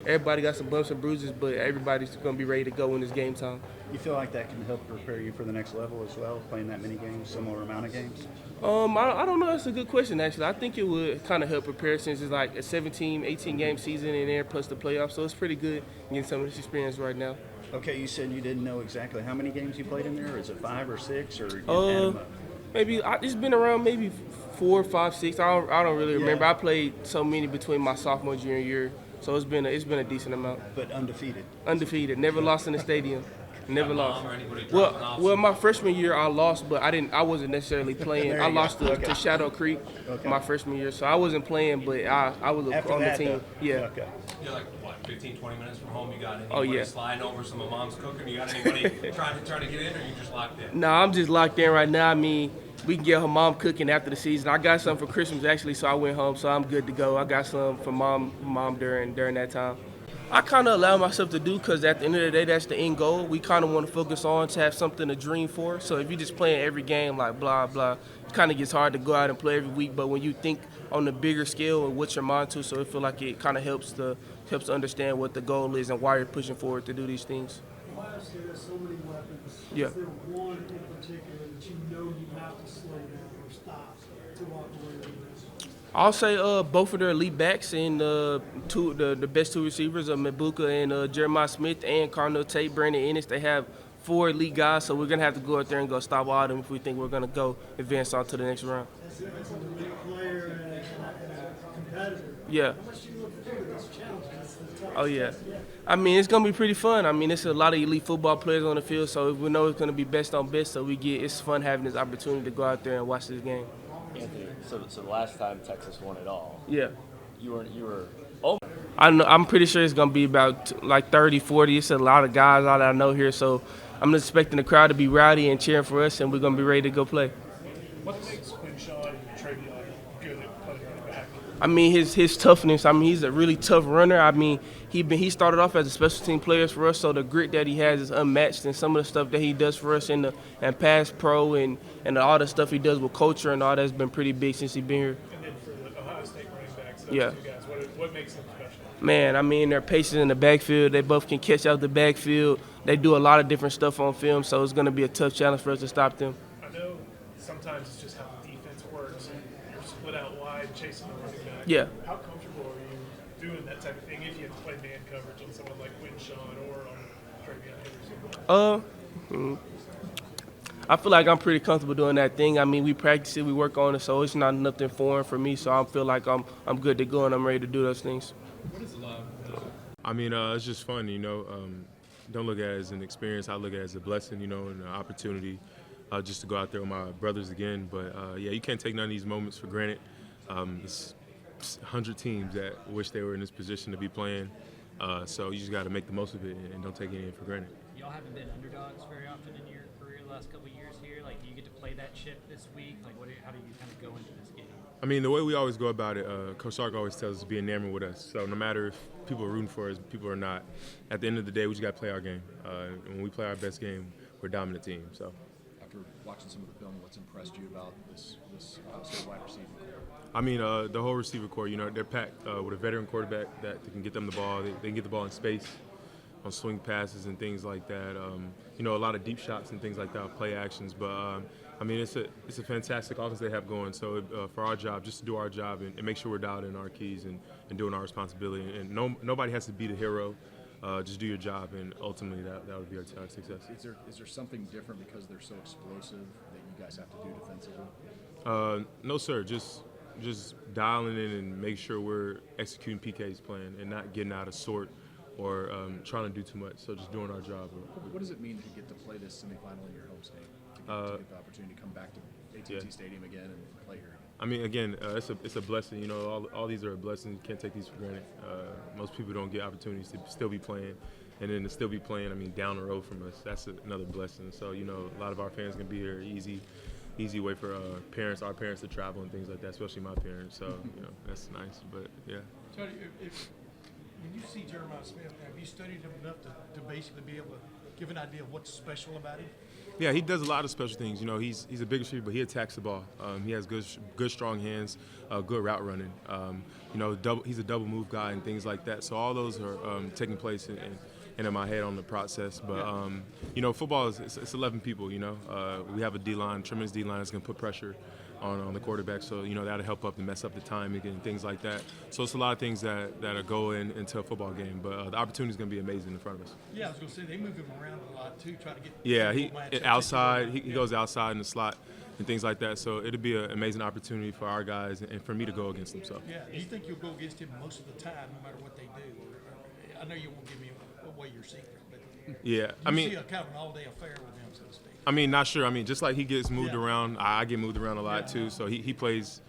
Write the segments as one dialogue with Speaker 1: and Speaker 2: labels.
Speaker 1: Everybody got some bumps and bruises, but everybody's going to be ready to go when it's game time.
Speaker 2: You feel like that can help prepare you for the next level as well, playing that many games, similar amount of games?
Speaker 1: I don't know. That's a good question, actually. I think it would kind of help prepare since it's like a 17, 18 game season in there plus the playoffs. So it's pretty good getting some of this experience right now.
Speaker 2: Okay, you said you didn't know exactly how many games you played in there. Is it 5 or 6, or you add
Speaker 1: Uh,
Speaker 2: them up?
Speaker 1: it's been around maybe 4, 5, 6. I don't really remember.
Speaker 2: Yeah,
Speaker 1: I played so many between my sophomore and junior year, so it's been a decent amount.
Speaker 2: but undefeated.
Speaker 1: Undefeated, never lost in the stadium, never
Speaker 3: Got
Speaker 1: lost.
Speaker 3: mom or anybody dropping
Speaker 1: Well,
Speaker 3: off?
Speaker 1: well, my freshman year I lost, but I wasn't necessarily playing.
Speaker 2: There
Speaker 1: I
Speaker 2: you go.
Speaker 1: lost to
Speaker 2: Okay.
Speaker 1: Shadow Creek
Speaker 2: Okay.
Speaker 1: my freshman year, so I wasn't playing, but I was
Speaker 2: After
Speaker 1: on the
Speaker 2: that,
Speaker 1: team.
Speaker 2: though.
Speaker 1: Yeah.
Speaker 2: Okay.
Speaker 3: You're like, what, 15, 20 minutes from home? You got
Speaker 1: Oh,
Speaker 3: anybody
Speaker 1: yeah.
Speaker 3: sliding over some of mom's cooking? You got anybody trying to get in, or you just locked in?
Speaker 1: No, I'm just locked in right now. I mean, we can get her mom cooking after the season. I got some for Christmas actually, so I went home, so I'm good to go. I got some for mom during that time. I kind of allow myself to do because at the end of the day, that's the end goal. We kind of want to focus on to have something to dream for. So if you're just playing every game like blah blah, it kind of gets hard to go out and play every week. But when you think on the bigger scale and what your mind to, so I feel like it kind of helps to understand what the goal is and why you're pushing forward to do these things.
Speaker 4: Obviously, there's so many weapons.
Speaker 1: Yeah.
Speaker 4: Is there one in particular that you know you have to slow down or stop to walk away with this?
Speaker 1: I'll say both of their elite backs and the best two receivers are Mabuka and Jeremiah Smith and Cardinal Tate, Brandon Ennis. They have 4 elite guys, so we're gonna have to go out there and go stop all of them if we think we're gonna go advance on to the next round.
Speaker 4: As an elite player and a competitor,
Speaker 1: Yeah.
Speaker 4: how much do you look forward to this challenge? It's the toughest
Speaker 1: Oh yeah.
Speaker 4: test yet.
Speaker 1: I mean, it's gonna be pretty fun. I mean, it's a lot of elite football players on the field, so we know it's gonna be best on best. So it's fun having this opportunity to go out there and watch this game.
Speaker 5: Anthony, so the last time Texas won it all,
Speaker 1: Yeah.
Speaker 5: you were oh
Speaker 1: I'm pretty sure it's going to be about like 30, 40. It's a lot of guys out that I know here, so I'm expecting the crowd to be rowdy and cheering for us, and we're going to be ready to go play.
Speaker 6: What makes Quinshaw and Travion good at playing running back?
Speaker 1: I mean, his toughness. I mean, he's a really tough runner. I mean, he started off as a special team player for us, so the grit that he has is unmatched. And some of the stuff that he does for us and pass pro and all the stuff he does with culture and all that's been pretty big since he's been here.
Speaker 6: And then for the Ohio State running backs, those
Speaker 1: Yeah.
Speaker 6: two guys, what makes them special?
Speaker 1: Man, I mean, they're patient in the backfield. They both can catch out the backfield. They do a lot of different stuff on film, so it's going to be a tough challenge for us to stop them.
Speaker 6: I know sometimes it's just how the defense works. You're split out wide, chasing the running back.
Speaker 1: Yeah.
Speaker 6: How comfortable are you doing that type of thing if you have to play man coverage on someone like Quinshaw or on Travion Henderson?
Speaker 1: I feel like I'm pretty comfortable doing that thing. I mean, we practice it, we work on it, so it's not nothing foreign for me. So I feel like I'm good to go and I'm ready to do those things.
Speaker 7: I mean, it's just fun, you know. Don't look at it as an experience. I look at it as a blessing, you know, and an opportunity just to go out there with my brothers again. But, yeah, you can't take none of these moments for granted. It's 100 teams that wish they were in this position to be playing. So you just got to make the most of it and don't take anything for granted.
Speaker 8: Y'all haven't been underdogs very often in your career the last couple of years here. Like, do you get to play that chip this week? Like, how do you kind of go into this game?
Speaker 7: I mean, the way we always go about it, Coach Sark always tells us to be enamored with us. So no matter if people are rooting for us, people are not, at the end of the day, we just got to play our game. And when we play our best game, we're a dominant team. So.
Speaker 9: After watching some of the film, what's impressed you about this wide receiver core?
Speaker 7: I mean, the whole receiver core, you know, they're packed with a veteran quarterback that can get them the ball. They can get the ball in space on swing passes and things like that. You know, a lot of deep shots and things like that, play actions. But, I mean, it's a fantastic offense they have going. So for our job, just to do our job and make sure we're dialed in our keys and doing our responsibility. And nobody has to be the hero. Just do your job, and ultimately that would be our success.
Speaker 9: Is there something different because they're so explosive that you guys have to do defensively?
Speaker 7: No, sir. Just dialing in and make sure we're executing PK's plan and not getting out of sort or trying to do too much. So just doing our job.
Speaker 9: What does it mean to get to play this semifinal in your home state? To get the opportunity to come back to AT&T Stadium again and play here again?
Speaker 7: I mean, again, it's a blessing. You know, all these are a blessing. You can't take these for granted. Most people don't get opportunities to still be playing, and then to still be playing. I mean, down the road from us, that's another blessing. So, you know, a lot of our fans can be here. Easy way for our parents to travel and things like that, especially my parents. So, you know, that's nice. But yeah.
Speaker 4: Tony, when you see Jeremiah Smith, have you studied him enough to basically be able to
Speaker 10: give an idea of what's special about him?
Speaker 7: Yeah, he does a lot of special things. You know, he's a big receiver, but he attacks the ball. He has good strong hands, good route running. You know, he's a double move guy and things like that. So all those are taking place in my head on the process. But you know, football it's 11 people. You know, we have a D-line, tremendous D-line that's going to put pressure on the quarterback. So you know that'll help up and mess up the timing and things like that. So it's a lot of things that are going into a football game. But the opportunity is going to be amazing in front of us.
Speaker 10: Yeah, I was going to say they move him around a lot too, try to get.
Speaker 7: Yeah, he outside. He goes outside in the slot and things like that. So it'll be an amazing opportunity for our guys and for me to go against them. So.
Speaker 10: Yeah, do you think you'll go against him most of the time, no matter what they do? Or I know you won't give me away your secret, but
Speaker 7: yeah,
Speaker 10: I mean, see a kind of an all-day affair with him, so to speak.
Speaker 7: I mean, not sure. I mean, just like he gets moved around, I get moved around a lot too. So he plays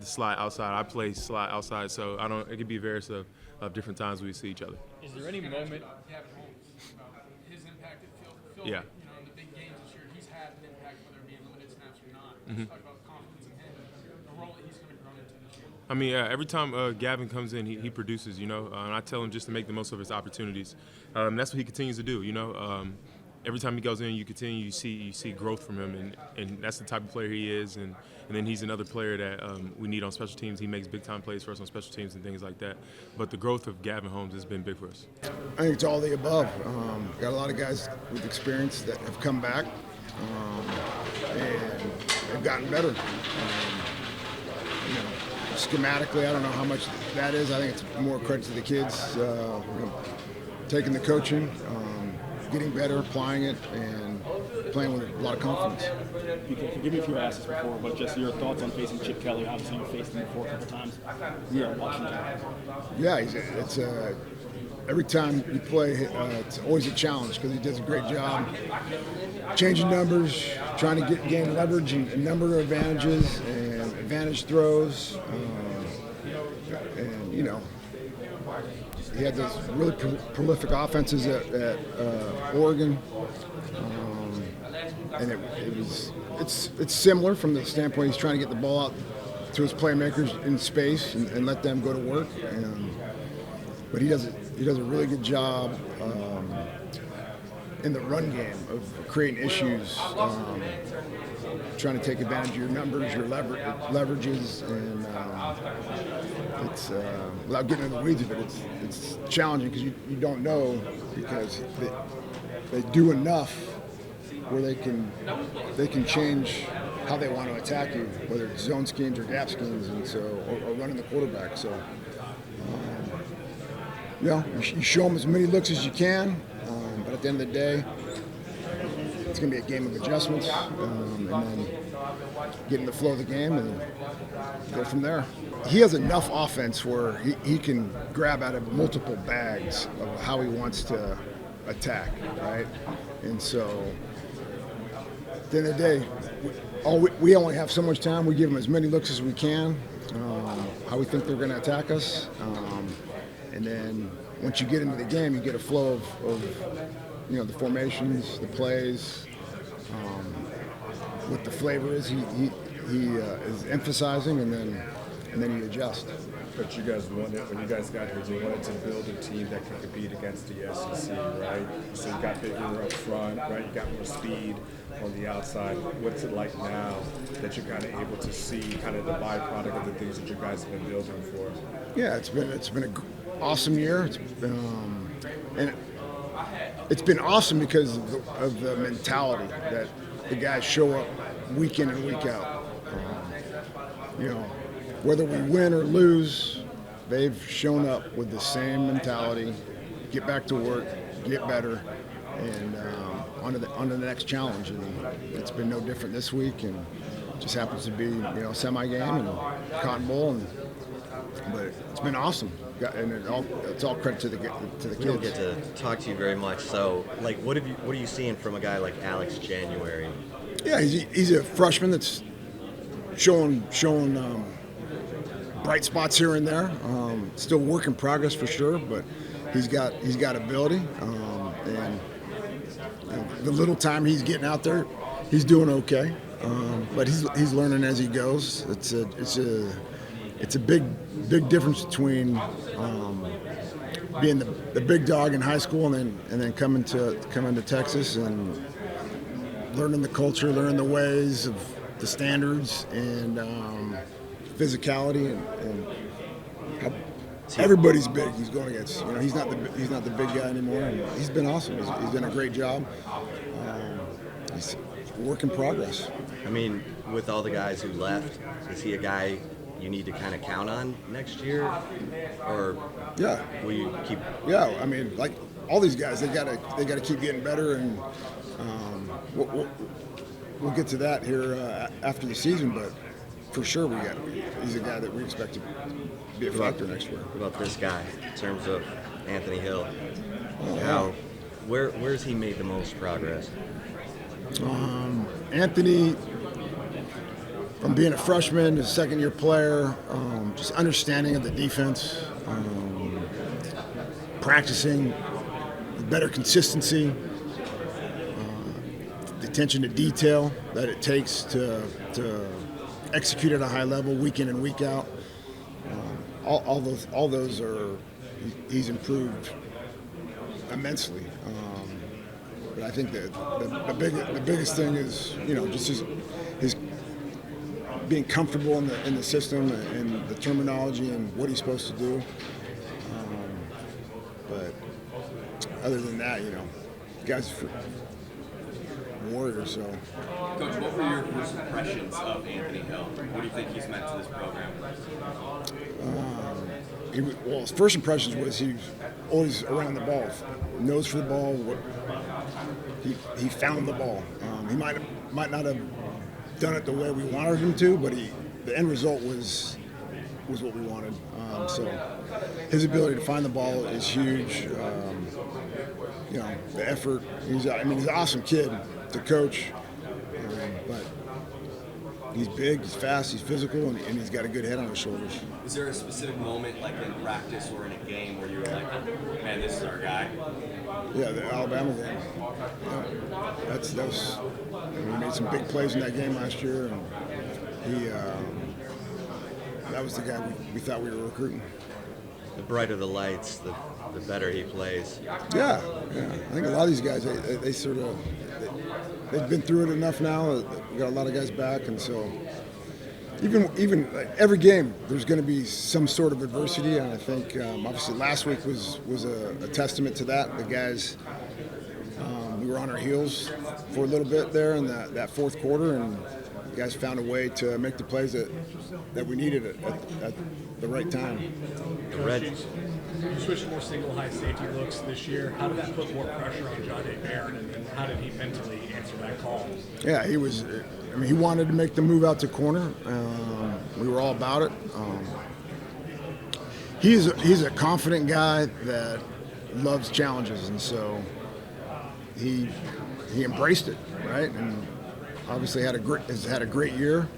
Speaker 7: the slot outside. I play slot outside. So I don't. It could be various of different times we see each other.
Speaker 8: Is there any moment?
Speaker 6: Gavin Holmes, about his impact at Phil,
Speaker 7: Yeah.
Speaker 6: you know, in the big games this year, he's had an impact, whether it be in limited snaps or not.
Speaker 7: Mm-hmm.
Speaker 6: Talk about confidence in him, the role that he's going to grow into this year.
Speaker 7: I mean, every time Gavin comes in, he produces, you know, and I tell him just to make the most of his opportunities. That's what he continues to do, you know. Every time he goes in, you see growth from him, and that's the type of player he is. And then he's another player that we need on special teams. He makes big-time plays for us on special teams and things like that. But the growth of Gavin Holmes has been big for us.
Speaker 11: I think it's all the above. Got a lot of guys with experience that have come back, and they've gotten better. You know, schematically, I don't know how much that is. I think it's more credit to the kids, you know, taking the coaching, getting better, applying it, and playing with a lot of confidence.
Speaker 12: Forgive me if you were asked this before, but just your thoughts on facing Chip Kelly. Obviously, you faced him before a couple times. We are watching him.
Speaker 11: Yeah, it's every time you play, it's always a challenge because he does a great job changing numbers, trying to gain leverage and number advantages and advantage throws, and you know. He had those really prolific offenses at Oregon, and it's similar from the standpoint he's trying to get the ball out to his playmakers in space and let them go to work. But he does a really good job in the run game of creating issues, trying to take advantage of your numbers, your leverages, and it's without getting into the weeds of it, it's challenging because you don't know, because they do enough where they can change how they want to attack you, whether it's zone schemes or gap schemes, and so or running the quarterback. So you know, you show them as many looks as you can, but at the end of the day, it's going to be a game of adjustments, and then get in the flow of the game and go from there. He has enough offense where he can grab out of multiple bags of how he wants to attack, right? And so at the end of the day, we only have so much time. We give them as many looks as we can, how we think they're going to attack us. And then once you get into the game, you get a flow of you know, the formations, the plays, what the flavor is he is emphasizing, and then you adjust.
Speaker 13: But you guys wanted, when you guys got here, you wanted to build a team that could compete against the SEC, right? So you got bigger up front, right? You got more speed on the outside. What's it like now that you're kind of able to see kind of the byproduct of the things that you guys have been building for?
Speaker 11: Yeah, it's been an awesome year. It's been awesome because of the mentality that the guys show up week in and week out. You know, whether we win or lose, they've shown up with the same mentality, get back to work, get better, and on to the next challenge. And it's been no different this week, and it just happens to be, you know, semi-game and Cotton Bowl, but it's been awesome. And it's all credit to the kids.
Speaker 14: We don't get to talk to you very much, so like, what are you seeing from a guy like Alex January?
Speaker 11: Yeah, he's a freshman that's showing bright spots here and there. Still work in progress for sure, but he's got ability, and you know, the little time he's getting out there, he's doing okay. But he's learning as he goes. It's a big difference between being the big dog in high school, and then coming to Texas and learning the culture, learning the ways of the standards and physicality and how everybody's big. He's going against. He's not the big guy anymore. And he's been awesome. He's done a great job. He's a work in progress.
Speaker 14: I mean, with all the guys who left, is he a guy you need to kind of count on next year, or will you keep?
Speaker 11: Yeah, I mean, like all these guys, they gotta keep getting better, and we'll get to that here after the season. But for sure, he's a guy that we expect to be a factor next year.
Speaker 14: What about this guy in terms of Anthony Hill? Where's he made the most progress?
Speaker 11: Anthony, from being a freshman to a second-year player, just understanding of the defense, practicing, better consistency, the attention to detail that it takes to execute at a high level week in and week out. All those are he's improved immensely. But I think that the biggest thing is just his being comfortable in the system and the terminology and what he's supposed to do. But other than that, guys are warriors. So,
Speaker 3: Coach, what were your first impressions of Anthony Hill? What do you think he's meant to this program?
Speaker 11: His first impressions was he was always around the ball, nose for the ball. He found the ball. He might not have done it the way we wanted him to, but the end result was what we wanted. So his ability to find the ball is huge. The effort. He's an awesome kid to coach, but he's big, he's fast, he's physical, and he's got a good head on his shoulders.
Speaker 3: Is there a specific moment, like in practice or in a game, where you were like, man, this is our guy?
Speaker 11: Yeah, the Alabama game. He made some big plays in that game last year, and that was the guy we thought we were recruiting.
Speaker 14: The brighter the lights, the better he plays.
Speaker 11: Yeah. I think a lot of these guys, they've been through it enough now. We got a lot of guys back, and so even like every game, there's going to be some sort of adversity, and I think obviously last week was a testament to that. The guys, we were on our heels for a little bit there in that fourth quarter, and the guys found a way to make the plays that we needed at the right time.
Speaker 10: You switched more single high safety looks this year. How did that put more pressure on Jahdae Barron, and how did he mentally answer that call?
Speaker 11: Yeah, he was. He wanted to make the move out to corner. We were all about it. He's a confident guy that loves challenges, and so he embraced it, right? And obviously has had a great year.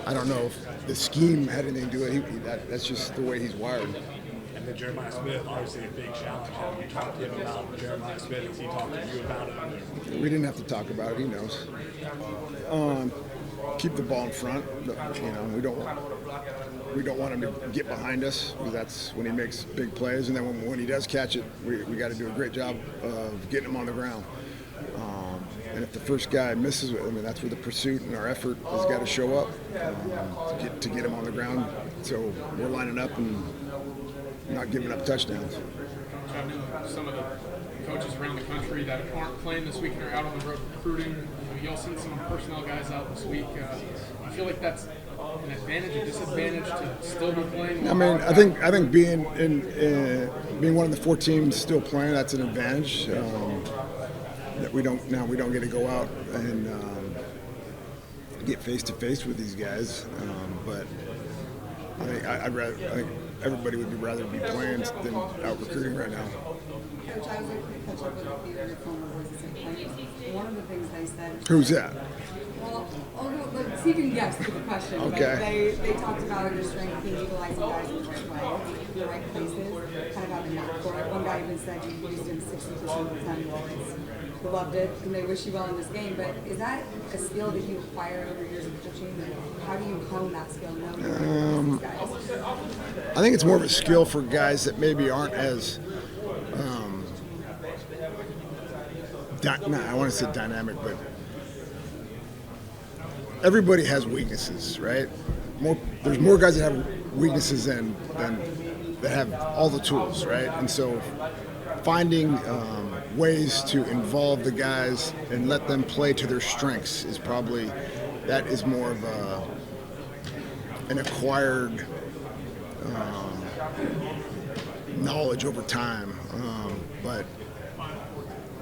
Speaker 11: I don't know if the scheme had anything to do with it. That's just the way he's wired.
Speaker 10: And then Jeremiah Smith, obviously a big challenge. Have you talked to him about Jeremiah Smith? Has he talked to you about it?
Speaker 11: We didn't have to talk about it. He knows. Keep the ball in front. We don't want him to get behind us, because that's when he makes big plays. And then when he does catch it, we got to do a great job of getting him on the ground. And if the first guy misses, that's where the pursuit and our effort has got to show up to get him on the ground. So we're lining up and not giving up touchdowns.
Speaker 15: I know some of the coaches around the country that aren't playing this week and are out on the road recruiting. Y'all seen some personnel guys out this week. I feel like that's an advantage, a disadvantage to still be playing.
Speaker 11: I think being one of the 4 teams still playing, that's an advantage. That we don't get to go out and get face to face with these guys. But I think everybody would rather be playing than out recruiting right now.
Speaker 16: Coach, I was able to catch up with a few of your former voices in playing. One of the things they said.
Speaker 11: Who's that?
Speaker 16: Well, let's see if you can guess the question.
Speaker 11: Okay.
Speaker 16: They talked about your strength in utilizing guys in the right way, in the right places, kind of having that for it. One guy even said you used him 60% of the time. He loved it, and they wish you well in this game. But is that a skill that you acquire over years of coaching? How do you hone that skill? Knowing these guys?
Speaker 11: I think it's more of a skill for guys that maybe aren't as I want to say dynamic, but everybody has weaknesses, right? There's more guys that have weaknesses than that have all the tools, right? And so finding ways to involve the guys and let them play to their strengths is probably, that is more of an acquired knowledge over time. But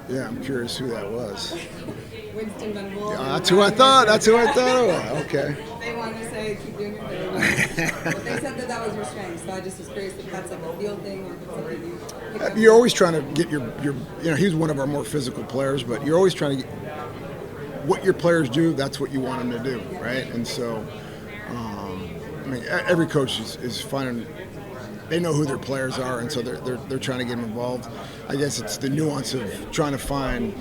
Speaker 11: yeah, I'm curious who that was.
Speaker 16: Winston Venable.
Speaker 11: That's who I thought it was. Okay.
Speaker 16: They wanted to say keep doing your thing. But they said that was your strength, so I just was curious if that's like a field thing or if it's something you pick up.
Speaker 11: You're always trying to get your he's one of our more physical players, but you're always trying to get what your players do, that's what you want them to do, right? And so, I mean, every coach is finding, they know who their players are, and so they're trying to get them involved. I guess it's the nuance of trying to find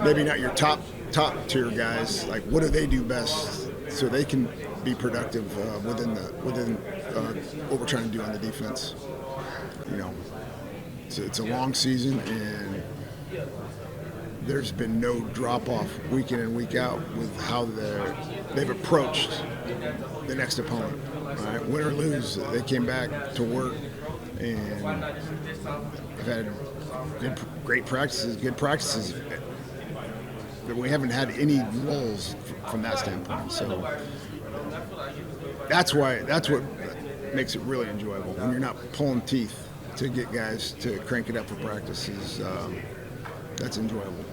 Speaker 11: maybe not your top tier guys, like what do they do best so they can be productive within what we're trying to do on the defense. You know, it's a long season, and there's been no drop off week in and week out with how they've approached the next opponent. Right? Win or lose, they came back to work and have had good practices. But we haven't had any lulls from that standpoint. So that's what makes it really enjoyable when you're not pulling teeth to get guys to crank it up for practices. That's enjoyable.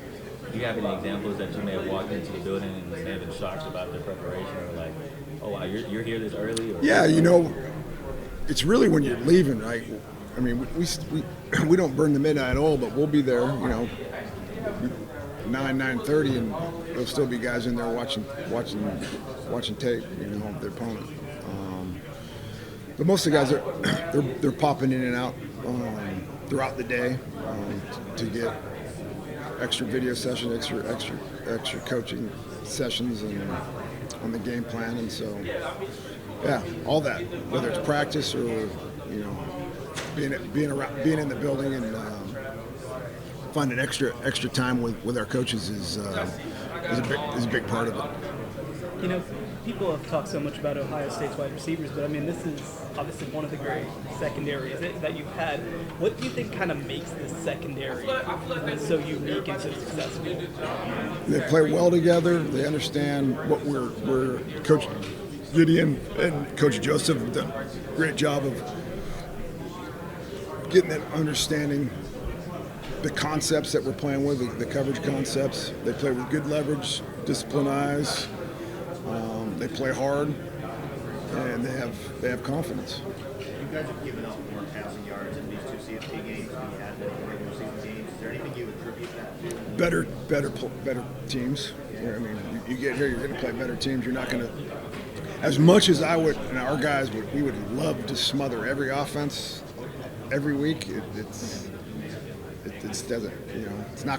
Speaker 17: Do you have any examples that you may have walked into the building and may have been shocked about their preparation, or like, oh wow, you're here this early? Or?
Speaker 11: Yeah, you know, it's really when you're leaving, right? I mean, we don't burn the midnight oil, but we'll be there, you know, 9:30, and there'll still be guys in there watching tape, you know, of their opponent. But most of the guys they're popping in and out throughout the day to get extra video sessions, extra coaching sessions, and on the game plan, and so yeah, all that, whether it's practice or you know being in the building and finding extra time with our coaches is a big part of it.
Speaker 18: You know, people have talked so much about Ohio State's wide receivers, but I mean, this is obviously one of the great secondaries that you've had. What do you think kind of makes this secondary so unique and so successful?
Speaker 11: They play well together. They understand what we're Coach Gideon and Coach Joseph have done a great job of getting that understanding the concepts that we're playing with, the coverage concepts. They play with good leverage, discipline eyes. They play hard, and they have confidence.
Speaker 19: You guys have given up more passing yards in these two CFP games than you had in the regular season games. Is there anything you attribute that to?
Speaker 11: Better teams. I mean, you get here, you're going to play better teams. You're not going to, as much as I would, and our guys would, we would love to smother every offense every week. It doesn't, you know, it's not